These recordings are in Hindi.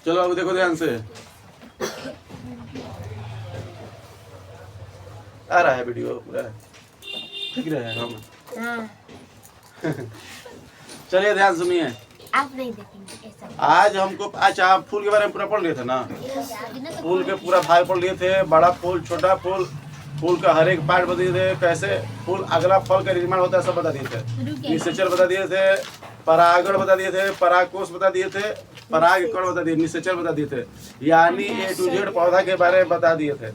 चलो अब देखो ध्यान से, आ रहा है वीडियो पूरा ठीक रहा है हम। चलिए ध्यान सुनिए, आप नहीं देखेंगे ऐसा। आज हमको अच्छा आप फूल के बारे में पूरा पढ़ लिए थे ना, फूल के पूरा भाग पढ़ लिए थे, बड़ा फूल छोटा फूल, फूल का हर एक पार्ट बता दिए थे, कैसे फूल अगला फल का निर्माण होता है सब बता दिए थे, निषेचन बता दिए थे, परागण बता दिए थे, परागकोश बता दिए थे, परागकण बता दिए, निषेचन बता दिए थे, यानी ए टू जेड पौधा के बारे में बता दिए थे,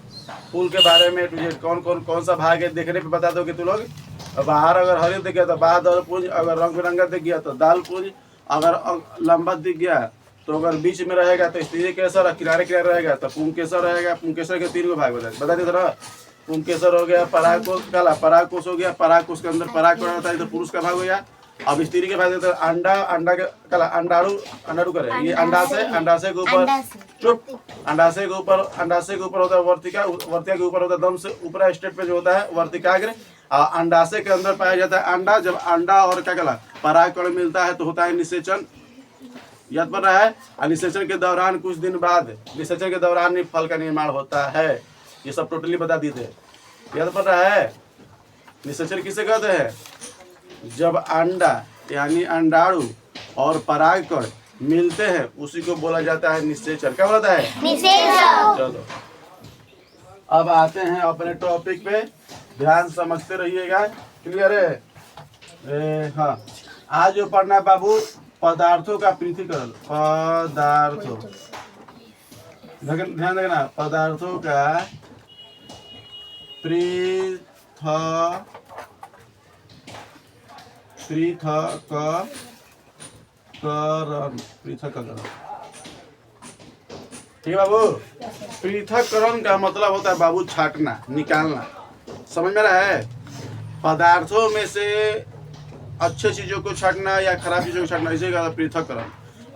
फूल के बारे में ए टू जेड कौन सा भाग है देखने पे बता दोगे तू लोग। बाहर अगर हरित दिख गया तो बाहर दल पुंज, अगर रंग बिरंगा दिख गया तो दाल पुंज, अगर लंबा दिख गया तो अगर बीच में रहेगा तो स्त्री केसर और किनारे किनारे रहेगा तो पुंकेसर रहेगा। पुंकेसर के 3 भाग बता दिए था। पुंकेसर हो गया, परागकोश काला परागकोश हो गया, परागकोश के अंदर परागकण होता है तो पुरुष का भाग हो गया। अब स्त्री के भाग देते अंडा, अंडा के काला अंडाणु करे, ये अंडाशय के ऊपर चुप, अंडाशय के ऊपर होता है वर्तिका, वर्तिका के ऊपर होता है दम से ऊपर स्टेट पे जो होता है वर्तिकाग्र। अंडाशय के अंदर पाया जाता है अंडा। जब अंडा और क्या कहला परागकण मिलता है तो होता है निषेचन, याद पड़ रहा है। और निषेचन के दौरान कुछ दिन बाद, निषेचन के दौरान ही फल का निर्माण होता है। ये सब टोटली बता दिए थे, याद पड़ रहा है। निषेचन किसे कहते हैं, जब अंडा यानी अंडाणु और परागकण मिलते हैं उसी को बोला जाता है निषेचन। क्या बोलता है, निषेचन। चलो अब आते हैं अपने टॉपिक पे, ध्यान समझते रहिएगा, क्लियर है। हाँ, आज जो पढ़ना है बाबू पदार्थों का पृथक्करण, पदार्थों, ध्यान रखना, पदार्थों का पृथक्करण, ठीक है बाबू। पृथक्करण का मतलब होता है बाबू छाटना, निकालना, समझ में रहा है। पदार्थों में से अच्छे चीजों को छाटना या खराब चीजों को छाटना, इसे कहता है पृथक्करण।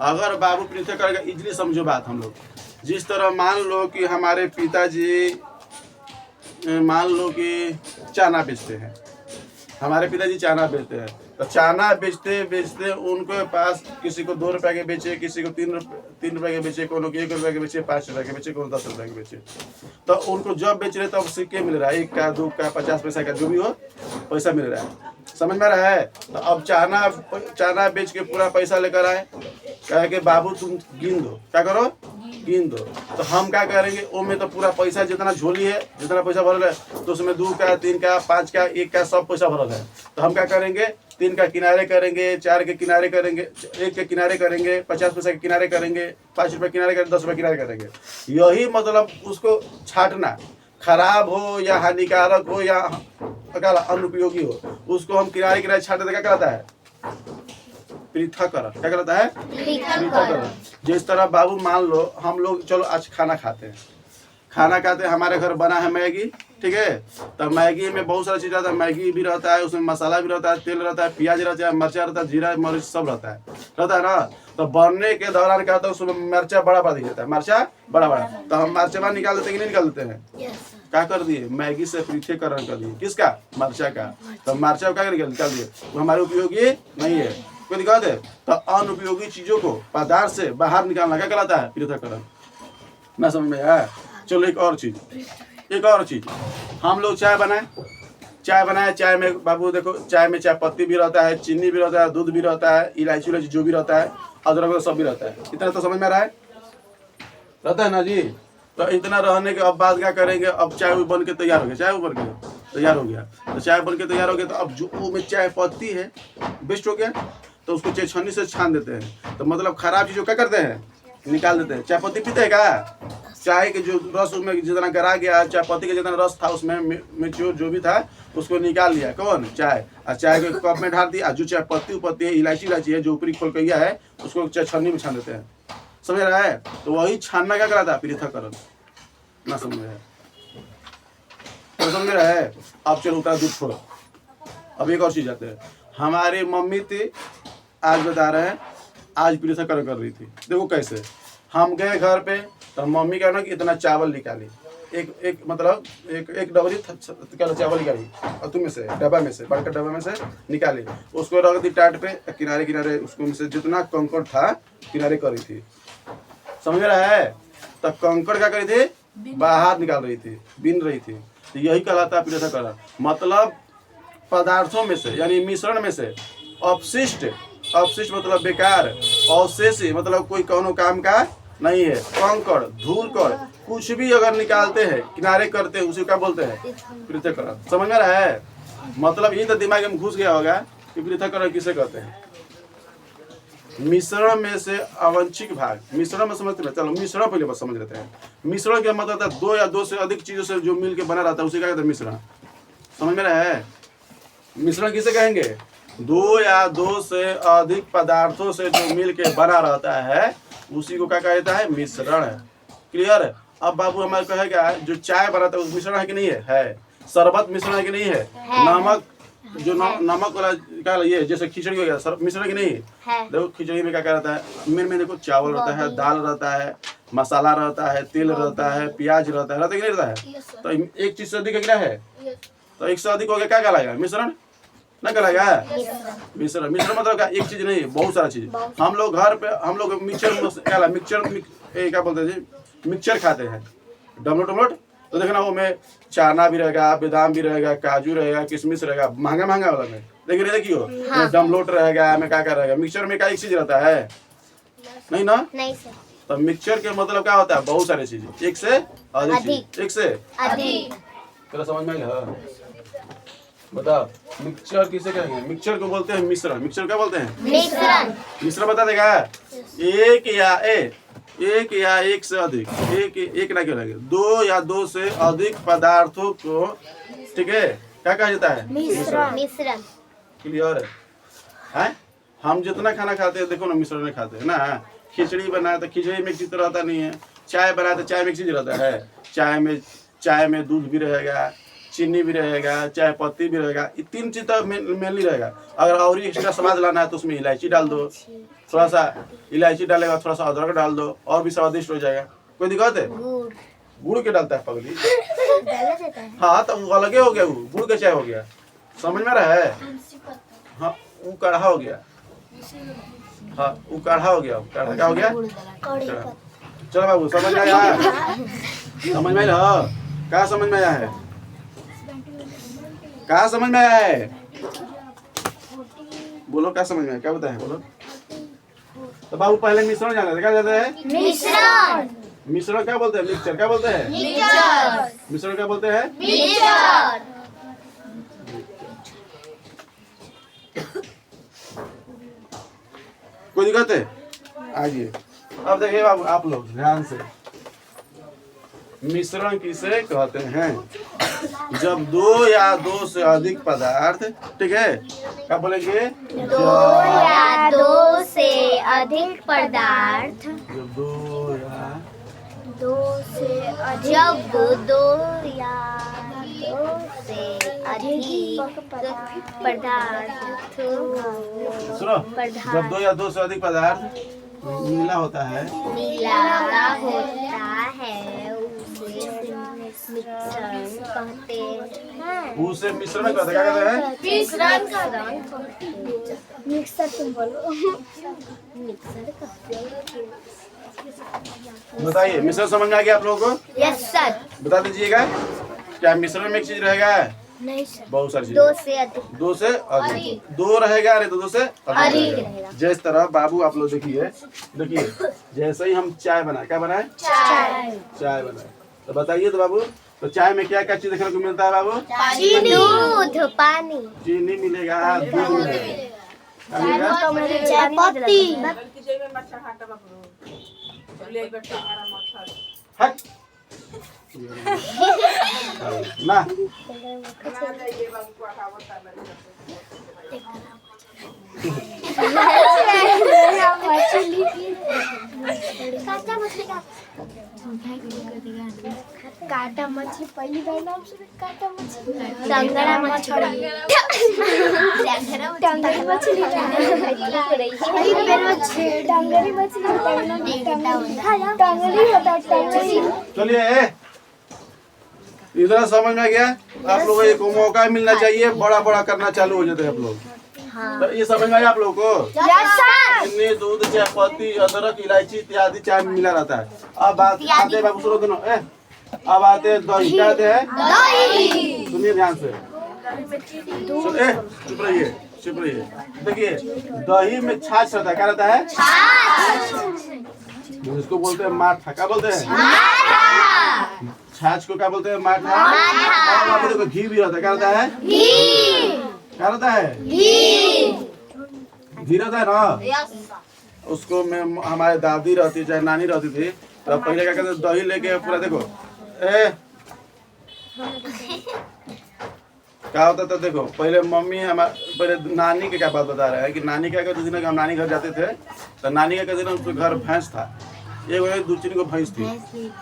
अगर बाबू पृथक्करण का इजली समझो बात हम लोग, जिस तरह मान लो कि हमारे पिताजी मान लो कि चाना बेचते हैं, हमारे पिताजी चाना बेचते हैं, तो चाना बेचते बेचते उनके पास किसी को 2 रुपए के बेचे, किसी को 3 रुपए के बेचे, कोनो को 1 रुपए के बेचे, 5 रुपए के बेचे, कोनो 10 रुपए के बेचे। तो उनको जब बेच रहे तब सिक्के मिल रहा है, 1 का 2 का 50 पैसा का जो भी हो पैसा मिल रहा है, समझ में रहा है। तो अब चाना बेच के पूरा पैसा लेकर आए, कहे कि बाबू तुम गिन दो, क्या करो गिन दो। तो हम क्या करेंगे, उनमें तो पूरा पैसा जितना झोली है, जितना पैसा भरल है, तो उसमें 2 का 3 का 5 का 1 का सब पैसा भरल है। तो हम क्या करेंगे, 3 का किनारे करेंगे, 4 के किनारे करेंगे, 1 के किनारे करेंगे, 50 पैसा के किनारे करेंगे, 5 रुपए किनारे करेंगे, 10 रुपए किनारे करेंगे। यही मतलब उसको छाटना, खराब हो या हानिकारक हो या अनुपयोगी हो, उसको हम किनारे किनारे छाटते, क्या कहलाता है, पृथक्करण। क्या कहलाता है, पृथक्करण। जिस तरह बाबू मान लो हम लोग चलो आज खाना खाते हैं, हमारे घर बना है मैगी, ठीक है। तो मैगी में बहुत सारा चीज़ रहता है, मैगी भी रहता है, उसमें मसाला भी रहता है, तेल रहता है, प्याज रहता है, मिर्चा रहता है, जीरा मरीच सब रहता है ना। तो बनने के दौरान क्या होता है, उसमें मिर्चा बड़ा बड़ा दिख जाता है, मिर्चा बड़ा बड़ा, तो हम मिर्चा निकाल देते हैं कि नहीं निकाल देते हैं। क्या कर दिए, मैगी से पृथक्करण कर दिए, किसका, मिर्चा का। तो मिर्चा को क्या निकाल दिए, वो हमारे उपयोगी नहीं है, कोई निकाल दे। तो अनुपयोगी चीजों को पदार्थ से बाहर निकालना क्या कहलाता है, पृथक्करण। ना समझ में आया। चलो एक और चीज, हम लोग चाय बनाए, चाय में बाबू देखो, चाय में चाय पत्ती भी रहता है, चीनी भी रहता है, दूध भी रहता है, इलायची जो भी रहता है, अदरक सब भी रहता है। इतना तो समझ में आ रहा है, रहता है ना जी। तो इतना रहने के अब बात क्या करेंगे, अब चाय बन के तैयार हो गया, तो चाय बन के तैयार हो गया। तो अब जो में चाय पत्ती है बेस्ट हो गया, तो उसको छन्नी से छान देते हैं। तो मतलब खराब चीज़ों क्या करते हैं, निकाल देते हैं। चाय पत्ती पीते हैं क्या, चाय के जो रस उसमें जितना गरा गया, चाय पत्ती का जितना रस था उसमें मेच्योर जो भी था उसको निकाल लिया कौन, चाय। और चाय को कप में ढाल दिया, जो चाय पत्ती है, इलायची है, जो ऊपरी खोल कहिया है, उसको चाय छन्नी में छान देते हैं, समझ रहा है। तो वही छानना क्या कराता है, पृथक्करण। ना समझ रहा है, तो समझ रहा है। अब चलो उतार दूध छोड़ो, अब एक और चीज आते हैं। हमारी मम्मी थी, आज बता रहे हैं, आज पृथक्करण कर रही थी। देखो कैसे, हम गए घर पे, तो मम्मी क्या ना कि इतना चावल निकाली, एक मतलब एक डबरी चावल निकाली, और तुम में से डब्बा में से, बड़का डब्बा में से निकाली, उसको रख दी टाट पे, किनारे किनारे उसको में से जितना कंकड़ था किनारे करी थी, समझ में रहा है। तो कंकड़ क्या करी थी, बाहर निकाल रही थी, बीन रही थी। तो यही कहलाता है पृथक्करण। मतलब पदार्थों में से यानी मिश्रण में से अपशिष्ट, अपशिष्ट मतलब बेकार, अवशेष मतलब कोई कौनो काम का नहीं है, कंकड़ धूल कण कुछ भी अगर निकालते हैं, किनारे करते हैं, उसे क्या बोलते हैं, पृथक्करण। समझ में रहा है। मतलब ये तो दिमाग में घुस गया होगा कि पृथक्करण किसे कहते हैं। मिश्रण में से अवांछित भाग, मिश्रण में समझते हैं। चलो मिश्रण पहले बस समझ लेते हैं। मिश्रण क्या मतलब है, दो या दो से अधिक चीजों से जो मिल के बना रहता है उसे क्या कहते हैं, मिश्रण। समझ में रहा है। मिश्रण किसे कहेंगे, दो या दो से अधिक पदार्थों से जो मिल के बना रहता है उसी को क्या कहता है, मिश्रण। क्लियर। अब बाबू हमारे कहेगा जो चाय बनाता है उस मिश्रण है कि नहीं है, शरबत मिश्रण है कि नहीं है, नमक जो नमक वाला क्या ये जैसे खिचड़ी हो गया मिश्रण की नहीं है। देखो खिचड़ी में क्या क्या रहता है, में देखो चावल रहता है, दाल रहता है, मसाला रहता है, तेल रहता है, प्याज रहता है कि नहीं रहता है। तो एक चीज से अधिक क्या है, तो एक से अधिक हो गया क्या कहलाएगा, मिश्रण ना कहलाएगा। मिश्रण, मिश्रण मतलब क्या, एक चीज नहीं है, बहुत सारा चीज। हम लोग घर पे हम लोग मिक्सचर क्या बोलते हैं जी, मिक्सचर खाते हैं, डमलोट डमलोट। तो देखना वो में चाना भी रहेगा, बादाम भी रहेगा, काजू रहेगा, किशमिश रहेगा, महंगा महंगा वाला में देखिए देखियो डमलोट रहेगा, में क्या क्या रहेगा। मिक्सचर में क्या एक चीज रहता है, नहीं ना। नहीं सर। तो मिक्सचर के मतलब क्या होता है, बहुत सारी चीज, एक से अधिक, एक से अधिक। चलो समझ में आया। बताओ मिक्सचर किसे कहेंगे, मिक्सचर को बोलते हैं मिश्रण। मिक्सचर क्या बोलते हैं, मिश्रण। मिश्रण बता देगा, एक या एक से अधिक, एक ना क्यों लगे, दो या दो से अधिक पदार्थों को, ठीक है, क्या कहा जाता है, मिश्रण। क्लियर है। हम जितना खाना खाते हैं देखो ना मिश्रण में खाते हैं ना। खिचड़ी बनाए तो खिचड़ी में एक चीज रहता नहीं है, चाय बनाए तो चाय में एक चीज रहता है, चाय में दूध भी रहेगा, चीनी भी रहेगा, चाय पत्ती भी रहेगा, ये तीन चीज तो मेनली रहेगा। अगर और एक्स्ट्रा स्वाद लाना है तो उसमें इलायची डाल दो, थोड़ा सा इलायची डालेगा, थोड़ा सा अदरक डाल दो और भी स्वादिष्ट हो जाएगा। कोई दिक्कत है, गुड़ के डालता है पगली। हाँ तो वो अलगे हो गया, वो गुड़ के चाय हो गया। समझ में रहा है। हाँ वो काढ़ा हो गया, हाँ वो काढ़ा हो गया, काढ़ा क्या हो गया, चलो बाबू समझ में आया, समझ में आया, क्या समझ में आया है, क्या समझ में आया है, बोलो क्या समझ में आया, क्या बताया है, बोलो। तो बाबू पहले मिश्रण जाना था, क्या जाता है, मिश्रण। मिश्रण क्या बोलते हैं, मिक्सचर क्या बोलते हैं, मिक्सचर। मिश्रण क्या बोलते हैं, मिक्सचर। कोई दिक्कत है, आइए। अब देखिए बाबू आप लोग ध्यान से, मिश्रण किसे कहते हैं, जब दो या दो से अधिक पदार्थ, ठीक है, क्या बोलेंगे, दो या दो से अधिक पदार्थ, जब दो या दो से जब दो या दो से अधिक पदार्थ, सुनो, जब दो या दो से अधिक पदार्थ नीला होता है, नीला होता है, मिश्रण कहते हैं, उसे मिश्रण कहते हैं, क्या कहते हैं, मिक्सर। तुम बोलो, मिक्सर कहते हैं। बताइए मिश्रण समझ में आ गया आप लोगों को, यस सर। बता दीजिएगा क्या मिश्रण में एक चीज रहेगा, नहीं सर, बहुत सारी चीज, दो से अधिक, दो से अधिक, दो रहेगा नहीं तो दो से अधिक रहेगा। जिस तरह बाबू आप लोग देखिए, जैसे ही हम चाय बनाए, क्या बनाए, चाय बनाए, तो बताइए तो बाबू, तो चाय में क्या क्या चीज देखने को मिलता है बाबू, दूध, पानी, चीनी मिलेगा, दूध मिलेगा, चाय पत्ती, हट ना काटा मछली पहली बार नाम सुने, काटा मछली, टंगड़ा मछली, टंगड़ी मछली, टंगड़ी मछली, टंगड़ी होता है। चलिए इतना समझ में आ गया आप लोगों को, एक मौका मिलना चाहिए, बड़ा बड़ा करना चालू हो जाते हैं आप लोग। तो ये समझ में आया आप लोगों को? Yes sir. चीनी, दूध, चायपत्ती, अदरक, इलायची इत्यादि चाय में मिला रहता है। अब बात आते हैं बाबू, सुनो दोनों। अब आते हैं दही। क्या आते हैं? दही। सुनिए ध्यान से। चुप रहिए, चुप रहिए। देखिए, दही में छाछ रहता है। क्या रहता है? इसको बोलते हैं माठा। क्या बोलते हैं? छाछ को क्या बोलते हैं? माठा। और वहाँ पे देखो घी भी रहता है। क्या रहता है? क्या रहता है? घी रहता है ना। उसको में हमारे दादी रहती चाहे नानी रहती थी, तो पहले क्या कहते, दही लेके पूरा देखो क्या होता था। देखो पहले मम्मी हमारे, पहले नानी के क्या बात बता रहे हैं कि नानी क्या करती थी ना, कि हम नानी घर जाते थे तो नानी क्या कहते ना, उसके घर भैंस था, एक दो तीन को भैंस थी,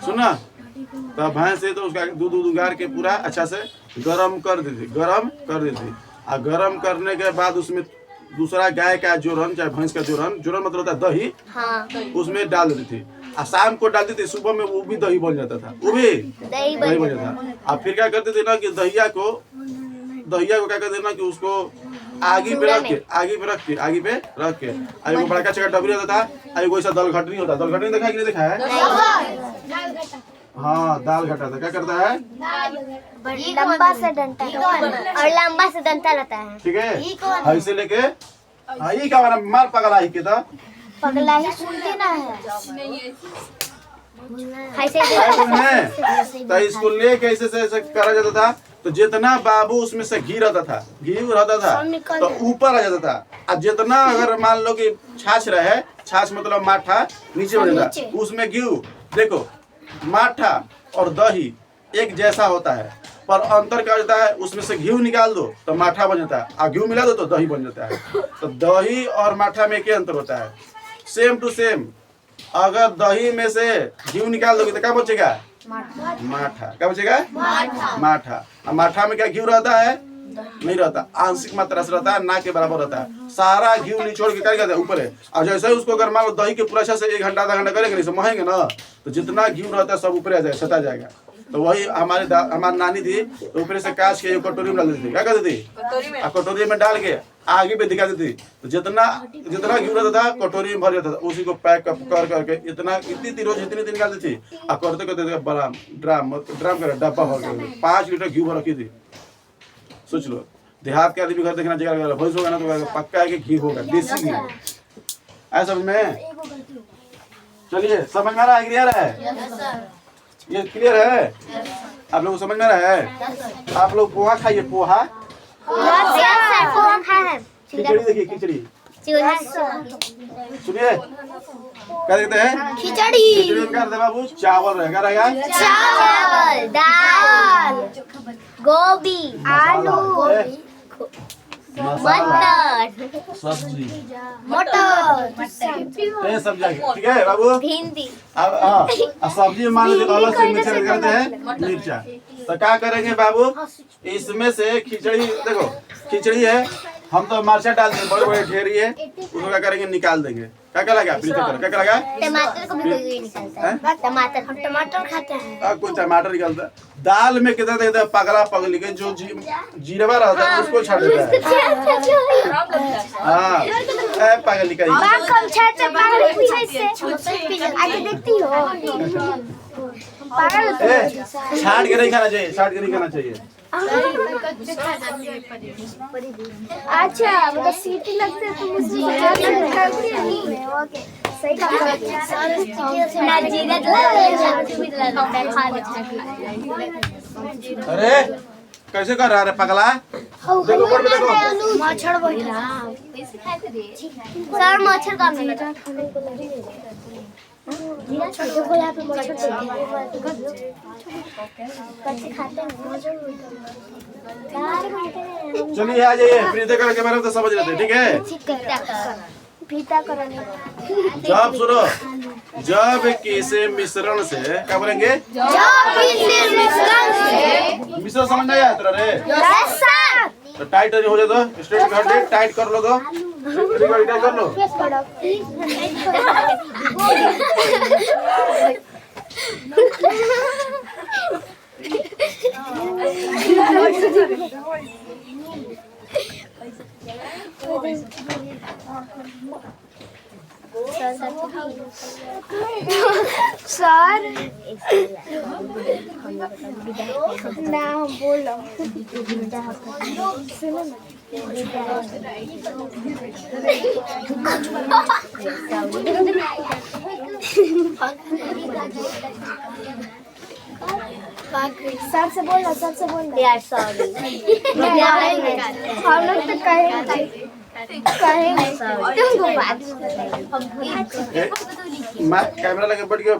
सुना। तो भैंस से तो उसका दूध उगार के पूरा अच्छा से गरम कर देती, गरम कर देती। और गरम करने के बाद उसमें दूसरा गाय का जोरन चाहे भैंस का जोरन, जोरन मतलब होता है दही, उसमें डाल देती थी। और शाम को डालती थी, सुबह में वो भी दही बन जाता था, वो भी दही बन जाता था। और फिर क्या करते थे ना कि दहिया को क्या करते ना कि उसको आगे पे रख के और वो बड़का चक्का डबरी होता था, और वैसा दल घटनी होता है। दल घटनी देखा कि नहीं देखा है? हाँ, दाल घटा था। क्या करता है? लंबा से डंडा और लंबा से डंडा रहता है। ठीक है, ऐसे लेके ये क्या वाला मार पगला ही के था, पगला ही सुनते ना है। तो इसको लेके ऐसे करा जाता था। तो जितना बाबू उसमें से घी रहता था तो ऊपर आ जाता था। और जितना अगर मान लो कि छाछ रहे, छाछ मतलब माठा नीचे हो जाता, उसमें घी। देखो माठा और दही एक जैसा होता है, पर अंतर क्या होता है, उसमें से घी निकाल दो तो माठा बन जाता है, और घी मिला दो तो दही बन जाता है। तो दही और माठा में क्या अंतर होता है? Same to same. अगर दही में से घी निकाल दोगे तो क्या बचेगा? माठा। क्या बचेगा? माठा। और माठा में क्या घी रहता है? नहीं रहता, आंशिक मात्रा से रहता है, ना के बराबर रहता है। सारा घी निचोड़ के क्या कहते हैं ऊपर है। और जैसे ही उसको अगर मान लो दही के पूरा अच्छा से 1 घंटा आधा घंटा करेंगे नहीं महंगे ना, तो जितना घी रहता है सब ऊपर आ जाएगा, सता जाएगा। तो वही हमारी नानी थी, तो ऊपर से काश के कटोरी में डाल देती थी। क्या करती थी? कटोरी में डाल के आगे पे दिखा देती। तो जितना घी रहता था कटोरी में भर जाता था, उसी को पैक कर करके इतनी रोज इतनी दिन निकालती थी। और करते करते बड़ा ड्राम का डब्बा हो गया, 5 लीटर घी भर रखी थी। सोच लो, देहात के आदमी घर देखना चाहिए, भैंस होगा ना तो पक्का है कि घी होगा, देसी घी। ऐसा समझ में? चलिए, समझ में आ रहा है? क्लियर है? ये क्लियर है? आप लोग समझ में आ रहा है? आप लोग पोहा खाइए, पोहा। खिचड़ी देखिए, खिचड़ी सुनिए क्या देखते हैं? खिचड़ी में क्या रहता है बाबू? चावल रहेगा, चावल, दाल, गोभी, आलू, मटर, सब्जी, मटर, सब्जी। ठीक है बाबू? भिंडी। अब सब्जी में मान लीजिए अलग से मिर्चा करते हैं, मिर्चा। तो क्या करेंगे बाबू? इसमें से खिचड़ी, देखो खिचड़ी है, हम तो मिर्चा डाल देंगे, बड़े बड़े ढेरी है, उसको क्या करेंगे? निकाल देंगे। क्या लगा? क्या लगा? टमाटर को भी कोई निकालता है। टमाटर, हम टमाटर खाते हैं। कोई टमाटर निकालता है। दाल में कितना देता है? पगला पगली के जो जीरवा रहता है उसको छाड़ देता है। हाँ, पगली का छाड़ के नहीं खाना चाहिए, छाड़ के नहीं खाना चाहिए। अच्छा, मतलब सीटी लगते तो मुझे सही अरे कैसे कर रहा है पगला? देखो ऊपर में देखो, मच्छर सर, मच्छर का छोटे को यहाँ पे मच्छर खाते हैं। चलिए आ जाइए, प्रीति करके बारे में तो समझ लेते, ठीक है? जब सुनो, जब किसी मिश्रण से क्या बोलेंगे? मिश्रण समझ नहीं आया तेरा रे? तो टाइट हो जाए तो स्ट्रेट कर दे, टाइट कर लो तो टाइट कर लो। सर ना बोलो सुनो ना सर से बोलना यार सॉरी हम लोग तो कहेंगे मैं कैमरा लगे बैठ के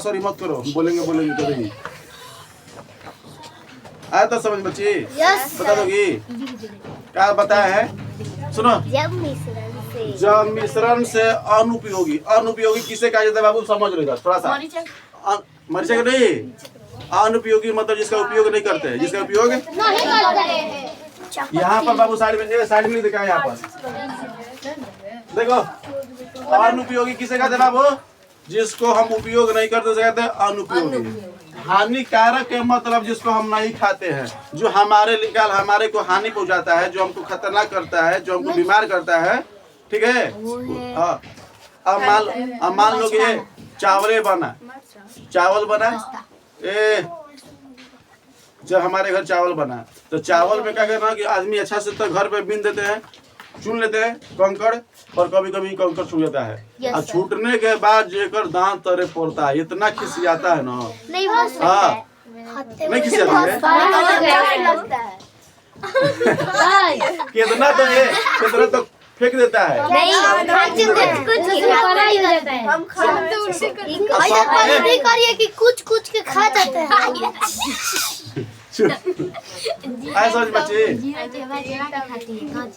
सॉरी मत करो, बोलेंगे कभी आया तो समझ बच्ची? बता दोगी क्या बताया है? सुनो, जब मिश्रण से अनुपयोगी किसे कहा जाता है बाबू? समझ लो थोड़ा सा। मरीचा का नहीं, अनुपयोगी मतलब जिसका उपयोग नहीं करते, जिसका उपयोग यहाँ पर बाबू साइड में लिख दिखा है। यहाँ पर देखो, अनुपयोगी किसे कहते हैं बाबू? जिसको हम उपयोग नहीं करते उसे कहते हैं अनुपयोगी। हानिकारक के मतलब जिसको हम नहीं खाते हैं, जो हमारे को हानि पहुंचाता है, जो हमको खतरनाक करता है, जो हमको बीमार करता है, ठीक है? हाँ, अब मान लो कि ये चावल बना जब हमारे घर चावल बना तो चावल में क्या करना कि आदमी अच्छा से तो घर पे बीन देते हैं, चुन लेते हैं कंकड़, और कभी कभी कंकड़ छूट जाता है। और छूटने के बाद जेकर दांत तरे पड़ता है, इतना खिसियाता है ना। हाँ, नहीं खिसियाता है कितना तो फेंक देता है। कुछ के खा जाते हैं। समझ बच्ची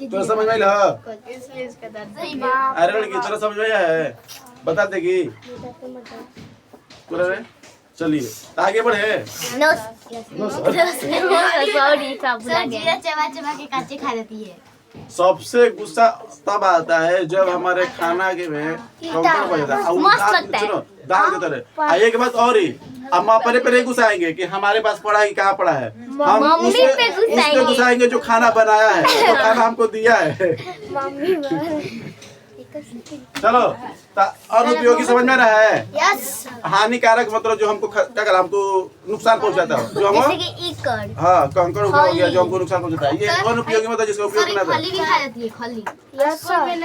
तो समझ में आइल? अरे लड़की तोरा समझ में है? बता देगी? चलिए आगे बढ़े। सबसे गुस्सा तब आता है जब हमारे खाना के में कंकड़ पड़ जाता है। सुनो, दाल की तरह। एक बात और ही, हम अपने पे गुस्सा आएंगे कि हमारे पास पड़ा है कि कहाँ पड़ा है, हम उस पे गुस्सा आएंगे जो खाना बनाया है, जो खाना हमको दिया है। चलो, अनुपयोगी समझ में रहा है? हानिकारक मतलब जो हमको क्या कर हमको नुकसान पहुंचाता है, जो हम हाँ कंकड़ हो गया जो हमको नुकसान पहुंचाता है, ये अनुपयोगी मतलब जिसका उपयोग नहीं होता।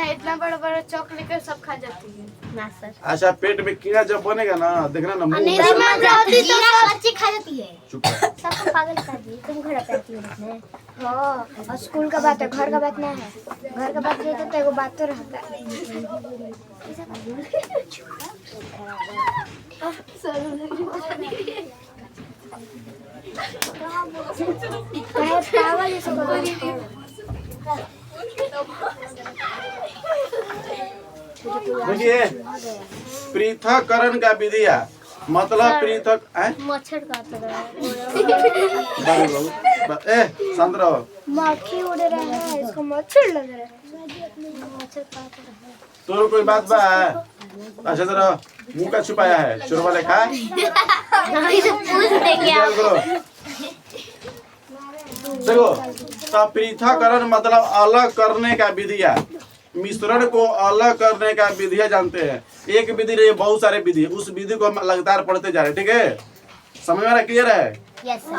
इतना बड़ा चॉकलेट का सब खा जाती है ना सर। अच्छा, पेट में कीड़ा जब बनेगा ना, देखना ना मुंह खा जाती है। चुप रह। सबको पागल कर दी तुम। घर पे आती हो? हाँ, और स्कूल का बात है, घर का बात नहीं है। घर का बात रहता तो एगो बात तो रहता है। देखिए, पृथक्करण का विधिया मतलब पृथक मच्छर काट रहा है। शांत रहो। मक्खी उड़ रहा है, इसको मच्छर लग रहा है। मच्छर काट रहा है। तो कोई बात बा? अच्छा जरा मुंह का छुपाया है, चोरवा लेखा। देखो, तो पृथक्करण मतलब अलग करने का विधिया, मिश्रण को अलग करने का विधिया जानते हैं। एक विधि नहीं, बहुत सारे विधि, उस विधि को हम लगातार पढ़ते जा रहे हैं, ठीक है? समझ में क्लियर है? Yes sir.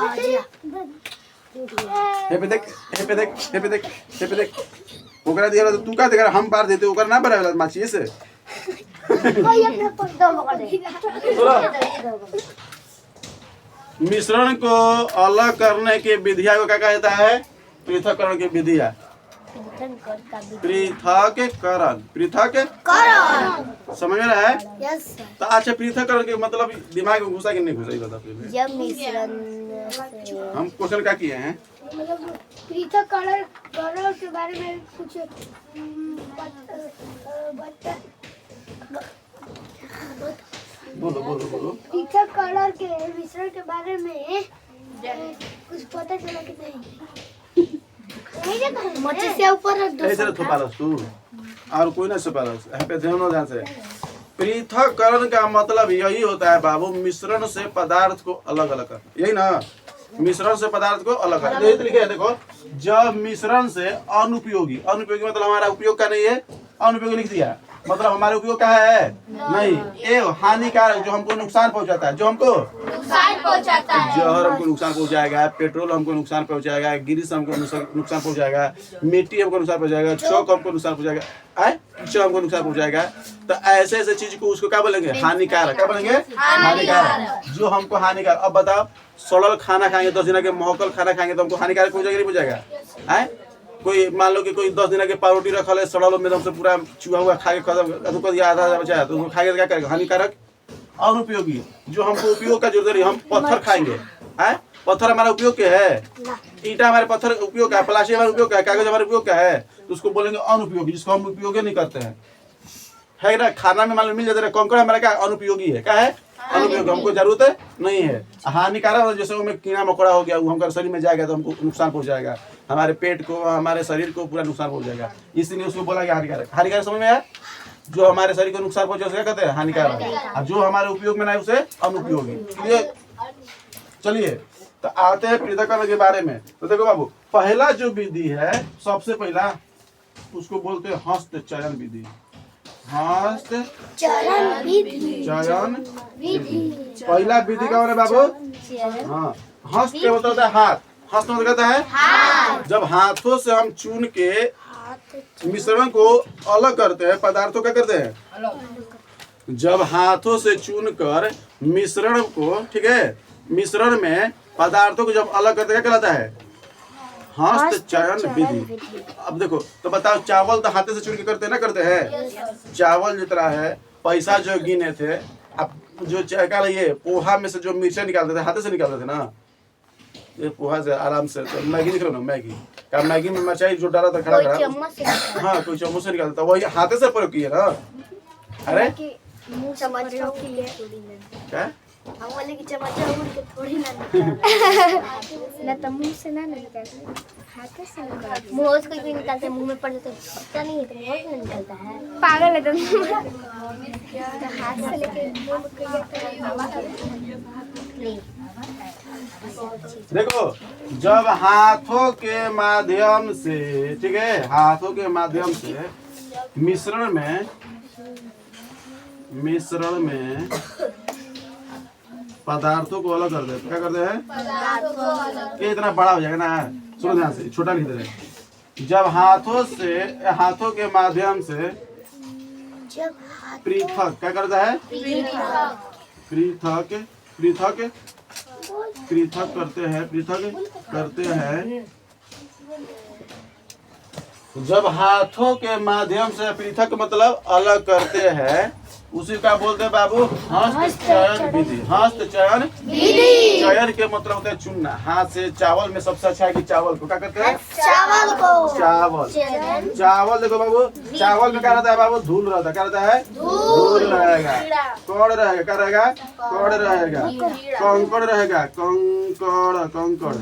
ओकरा दिया तो तू का देख हम पार देते, ओकरा ना बराबर माची से। मिश्रण को अलग करने के विधिया को क्या कहता है? पृथक्करण की विधिया। पृथक्करण समझ में रहा है? यस तो अच्छा, पृथक्करण के मतलब दिमाग में घुसा कि नहीं घुसा, ये बता पहले। जब मिश्रण हम क्वेश्चन क्या किए हैं? पृथक्करण के बारे में कुछ बोलो। पृथक्करण के मिश्रण के बारे में कुछ पता चला कि नहीं? मच्छर से ऊपर ऐसे थोपालस तू और कोई ना छुपालस। यहाँ पे ध्यान से, पृथक्करण का मतलब यही होता है बाबू, मिश्रण से पदार्थ को अलग अलग कर, यही ना? मिश्रण से पदार्थ को अलग कर, यही तो लिखे है। देखो, जब मिश्रण से अनुपयोगी मतलब हमारा उपयोग का नहीं है, अनुपयोगी लिख दिया। मतलब हमारे उपयोग का है नहीं। ए हानिकारक जो हमको नुकसान पहुंचाता है, जो हमको नुकसान पहुंचाता है। जहर हमको नुकसान पहुंचाएगा, पेट्रोल हमको नुकसान पहुंचाएगा, गिरीश हमको नुकसान पहुंचाएगा, मिट्टी हमको नुकसान पहुंचाएगा, चौक हमको नुकसान पहुंचाएगा, कीचड़ हमको नुकसान पहुंचाएगा। तो ऐसे ऐसे चीज को उसको क्या बोलेंगे? हानिकारक। क्या बोलेंगे? हानिकारक। जो हमको हानिकारक। अब बताओ सड़ल खाना खाएंगे, 10 दिन के महकल खाना खाएंगे तो हमको हानिकारक हो जाएगा नहीं हो जाएगा? कोई मान लो कि कोई 10 दिन के पावरोटी रखल है सड़ल में हमसे पूरा चूहा हुआ खा के खत्म आधा बचा है तो उसको खा के क्या करेगा? हानिकारक। अनुपयोगी जो हमको उपयोग का जरूरत है, हम पत्थर खाएंगे, पत्थर हमारा उपयोग के है, ईटा हमारे पत्थर उपयोग का है, प्लास्टिक हमारा उपयोग का है, कागज हमारे उपयोग का है, तो उसको बोलेंगे अनुपयोगी, जिसको हम उपयोग नहीं करते हैं, है ना। खाना में मान लो मिल जाता है कंकड़, हमारा क्या अनुपयोगी है, क्या है? अनुपयोगी, हमको जरूरत नहीं है। हानिकारक जैसे उसमें कीड़ा मकोड़ा हो गया, वो हमारे शरीर में जाएगा तो हमको नुकसान पहुंचाएगा, हमारे पेट को हमारे शरीर को पूरा नुकसान पहुंच जाएगा, इसलिए उसको बोला गया हानिकारक। हानिकारक समझ में है? जो हमारे शरीर को नुकसान पहुंचे उसे क्या कहते हैं? हानिकारक। और जो हमारे उपयोग में ना है उसे अनुपयोगी। क्लियर? चलिए तो आते हैं पृथक्करण के बारे में। तो देखो बाबू, पहला जो विधि है सबसे पहला उसको बोलते हैं हस्तचयन विधि। चरण विधि। चयन विधि पहला विधि का है बाबू। हाँ, हस्त क्या होता है? हाथ। हस्त मतलब कहता है हाथ। जब हाथों से हम चुन के मिश्रण को अलग करते हैं, पदार्थों क्या करते हैं? जब हाथों से चुनकर मिश्रण को, ठीक है, मिश्रण में पदार्थों को जब अलग करते हैं क्या कहलाता है? हस्तचयन विधि। अब देखो तो बताओ, चावल तो हाथे से चुन के करते हैं ना, करते हैं? चावल जितना है, पैसा जो गिने थे, अब जो क्या ये पोहा में से जो मिर्चा निकालते थे हाथे से निकालते थे ना, ये पोहा से आराम से। तो मैगी निकलो ना, मैगी क्या, मैगी में मिर्चाई जो डाला था खड़ा खड़ा, हाँ कोई चम्मच से निकालता था, वही हाथे से प्रयोग किया ना। अरे क्या हम वाले की चमचा उड़ के थोड़ी ना ना तो मुंह से ना निकालते, हाथ से निकालते। मुंह से कोई निकालते, मुंह में पड़ जाता है, पता नहीं है तो मुंह से निकलता है। पागल है तुम। तो हाथ से लेके मुंह में नहीं। देखो, जब हाथों के माध्यम से, ठीक है, हाथों के माध्यम से मिश्रण में पदार्थों को अलग कर देते, क्या करते हैं? ये इतना बड़ा हो जाएगा ना, सुनो ध्यान से, छोटा लिख दे रहे। जब हाथों के माध्यम से पृथक क्या करता है? पृथक करते हैं। जब हाथों के माध्यम से पृथक मतलब अलग करते हैं, उसी का बोलते हैं बाबू हस्तचयन विधि। हस्तचयन विधि, चयन के मतलब होता है चुनना। हाथ से चावल में सबसे अच्छा है कि चावल को क्या करते हैं? चावल देखो बाबू, चावल में क्या रहता है बाबू? धूल रहता है। क्या रहता है? धूल रहेगा, कड़ रहेगा, क्या रहेगा? कड़ रहेगा, कंकड़ रहेगा, कंकड़,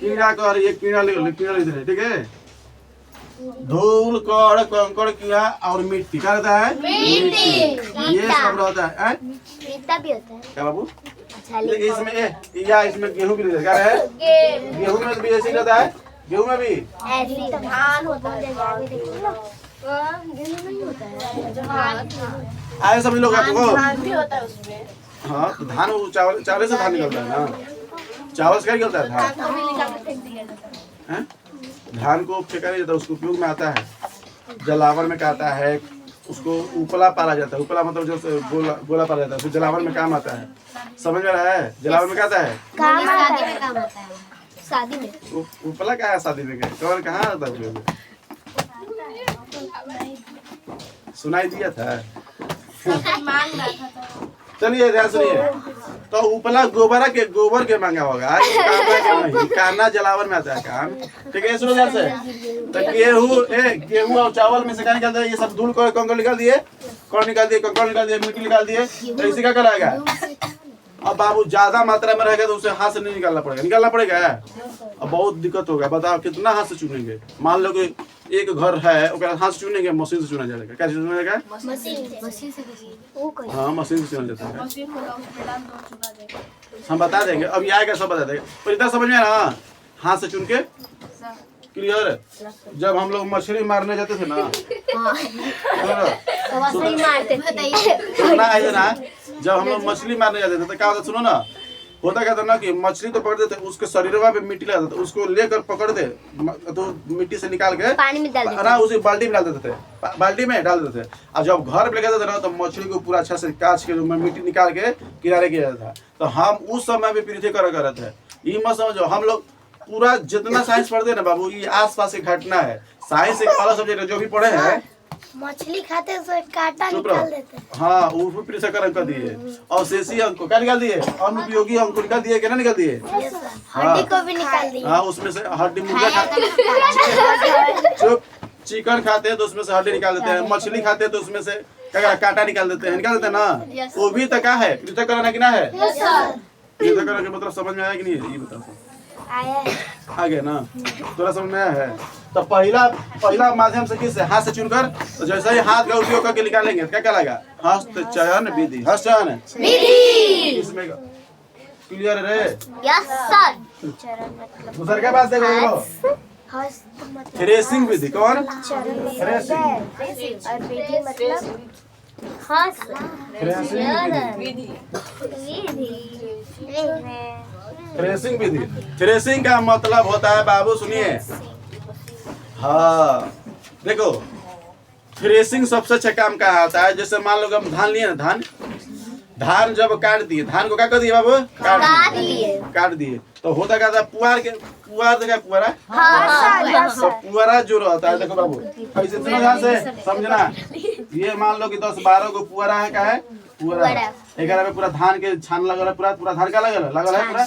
कीड़ा कर, ये कीड़ा लिख रहे, ठीक है। धूल, कड़, कंकड़, कीड़ा और मिट्टी, क्या रहता है? मिट्टी। ये सब रहता है। भी होता है क्या बाबू? इसमें गेहूं भी रहता है। क्या है? गेहूं में भी ऐसे रहता है। गेहूं में भी धान होता है, गेहूं नहीं होता है। आए समझ लोग आपको। धान भी होता है उसमें। हाँ, धान चावल से धान निकलता है ना, चावल से क्या निकलता है? धान। धान को फेंका नहीं जाता, उसको उपयोग में आता है, जलावन में क्या आता है, उसको उपला पाला जाता है। उपला मतलब जो गोला पाला जाता है, उसको जलावन में काम आता है। समझ में रहा है? जलावन में क्या आता है? काम आता है। शादी में उपला क्या है? शादी में कौन कहाँ आता है? सुनाई दिया था। चलिए ध्यान सुनिए। तो उपला गोबर के मांगा होगा, काना जलावन में आता है काम, ठीक है। सुनो ध्यान से। तो गेहूं और चावल में से क्या निकालते हैं? ये सब धूल को कंकड़ निकाल दिए, कौन निकाल दिए, कंकड़ निकाल दिए, मिट्टी निकाल दिए, तो इसी का कराएगा। अब बाबू ज्यादा मात्रा में रहेगा तो उसे हाथ से नहीं निकालना पड़ेगा। अब बहुत दिक्कत होगा। बताओ कितना हाथ से चुनेंगे? मान लो कि एक घर है, हाथ से चुनेंगे, मशीन से चुना जाएगा। क्या चुना जाएगा? मशीन से। हाँ, मशीन से चुना जाता है। हम बता देंगे, अब ये आएगा सब बता देंगे, पर इतना समझ में ना, हाथ से चुन के क्लियर? जब हम लोग मछली मारने जाते थे ना, सही मारते सुनना है ना, जब हम लोग मछली मारने जाते थे तो क्या होता, सुनो ना, होता क्या था ना कि मछली तो पकड़ते थे, उसके शरीरवा पे मिट्टी लगता था, उसको लेकर पकड़ दे तो मिट्टी से निकाल के पानी में डाल देते ना उसी बाल्टी में डाल देते थे, बाल्टी में डाल देते थे। और जब घर पे लेके जाते थे ना तो मछली को पूरा अच्छा से काट के मिट्टी निकाल के किनारे किया जाता था। तो हम उस समय भी पृथ्वी करा रहे थे। ये मत समझो, हम लोग पूरा जितना साइंस पढ़ते हैं ना बाबू, ये आसपास की घटना है। साइंस एक अलग सब्जेक्ट है, जो भी पढ़े हैं मछली खाते हैं तो कांटा चुप निकाल रहो। देते हैं। हाँ, वो पृथ्वी अंक दिए और शेषी अंक को क्या निकाल दिए, अनुपयोगी अंक को निकाल दिए, क्या निकाल दिए, हड्डी को भी निकाल दिए। हाँ, उसमें से हड्डी मुर्गा खाते, चुप, चिकन खाते हैं तो उसमें से हड्डी निकाल देते हैं, मछली खाते हैं तो उसमें से क्या कांटा निकाल देते हैं ना। वो भी तो क्या है, पृथ्वीकरण है कि ना है? पृथ्वीकरण का मतलब समझ में आया कि नहीं? ये बताओ। आ गया ना, थोड़ा समझ में आया है? तो पहला माध्यम से किस हाथ से चुनकर, तो जैसे ही हाथ का उपयोग करके निकालेंगे क्या कहलाएगा, हस्त चयन विधि। हस्त चयन विधि इसमें क्लियर है? Yes sir. चरण मतलब दूसरे के पास देखो, हस्त मतलब थ्रेसिंग विधि। कौन? चरण थ्रेसिंग। और विधि मतलब हस्त थ्रेसिंग विधि। विधि थ्रेसिंग विधि। थ्रेसिंग का मतलब होता है बाबू, सुनिए, हाँ देखो, थ्रेसिंग सबसे अच्छा काम क्या आता है, जैसे मान लो हम धान लिए ना, धान जब काट दिए, धान को क्या कर दिए बाबू, काट दिए तो होता क्या था, पुआर देखा पुआरा, तो पुआरा जो रहता है, देखो बाबू ऐसे सुनो ध्यान से समझना, ये मान लो कि 10-12 को पुआरा है, क्या है पुआरा, 11 में पूरा धान के छान लगल है, पूरा धान का लगल है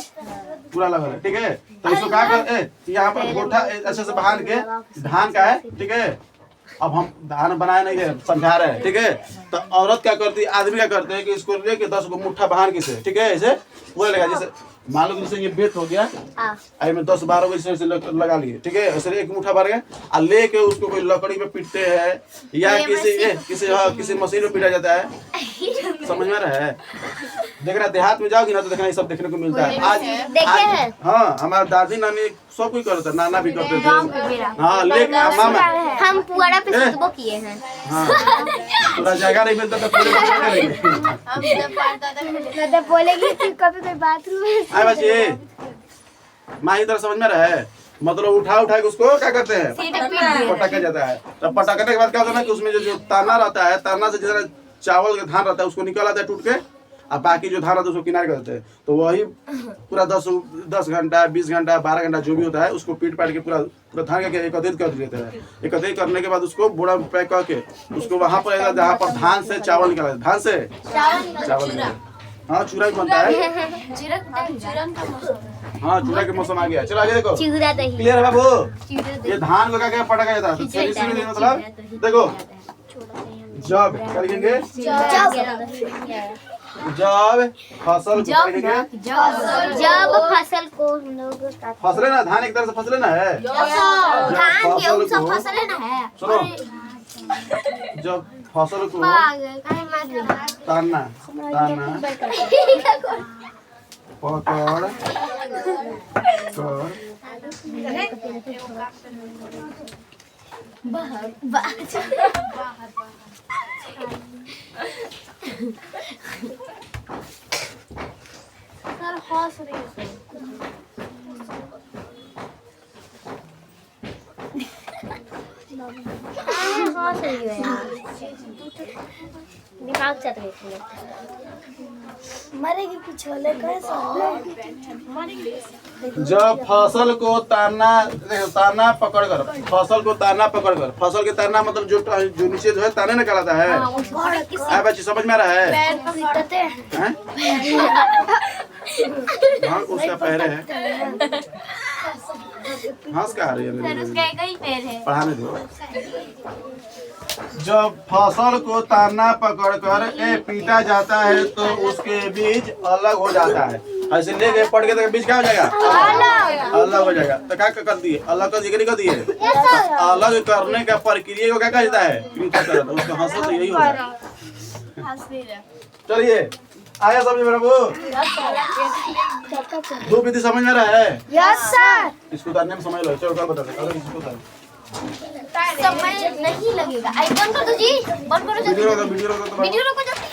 पूरा लगल है, ठीक है। तो इसको क्या कर, यहाँ पर गोठा अच्छे से बांध के धान का है, ठीक है। अब हम धान बनाए नहीं है, समझा रहे हैं, ठीक है। तो औरत क्या करती है, आदमी क्या करते हैं कि इसको लेके 10 को मुट्ठा बांध के से, ठीक है, ऐसे पूरा लगा, जैसे मान लो जैसे ये बेत हो गया, आई में 10-12 को ऐसे लगा लिए, ठीक है, ऐसे एक मुट्ठा भर गया और लेके उसको कोई लकड़ी पे पीटते हैं या किसी मशीन में पीटा जाता है, समझ में रहा है? देख रहा, देहात में जाओगी ना तो देखना ये सब देखने को मिलता है। आज हाँ, हमारा दादी नानी सब कोई करता, नाना भी करते थे, हाँ, लेकिन मामा हम पुआरा पे सुतबो किए हैं। हाँ, पूरा जगह नहीं मिलता तो पूरे मतलब बोलेगी कि कभी कोई बाथरूम में आए बच्चे, माँ इधर समझ में रहा है? मतलब उठा के उसको क्या करते हैं, पटका जाता है। तो पटकने के बाद क्या होता है ना कि उसमें जो ताना रहता है, ताना से जितना चावल का धान रहता है उसको निकल आता है टूट के, और बाकी जो धान रहता है उसको किनारे कर देते हैं। तो वही पूरा 10 घंटा 20 घंटा 12 घंटा जो भी होता है उसको पीट पाट के पूरा धान का एकत्रित कर देते हैं। एकत्रित करने के बाद उसको बोरा में पैक करके उसको वहाँ पर जहाँ पर धान से चावल निकाला, धान से चावल, हाँ चूरा भी बनता है। हाँ, चूरा के मौसम आ गया। चलो आगे देखो, क्लियर है बाबू? ये धान को क्या पटका जाता है, मतलब देखो, जब क्या लिखेंगे, जब फसल को लिखेंगे, जब फसल को हम लोग फसले ना, धान एक तरह से फसले ना है, धान गेहूं सब फसलें ना है। सुनो, जब फसल को ताना पकड़ दिमाग चल रही मरेगी पिछले कैसा, जब फसल को ताना पकड़कर, फसल को ताना पकड़कर, फसल के ताना मतलब जो नीचे जो है ताने निकालता है। हाँ बच्ची समझ में आ रहा है? हाँ, उसका पैर है, हंस का आ रही है, पढ़ाने दो। जब फसल को ताना पकड़कर पीटा जाता है तो उसके बीज अलग हो जाता है। ऐसे लेके पड़ के तो बीज क्या हो जाएगा, अलग हो जाएगा। तो क्या कर दिए, अलग कर दिए, तो अलग करने का प्रक्रिया को क्या कहता है, उसका हासिल तो यही होता है। चलिए आया समझ में बाबू? दो विधि समझ में रहा है? Yes sir. इसको उतारने में समय लगेगा। चलो कल बता दे, अगर इसको उतार समय नहीं लगेगा। आई बंद कर दो जी, बंद करो जल्दी। वीडियो रोको तो वीडियो रोको जल्दी।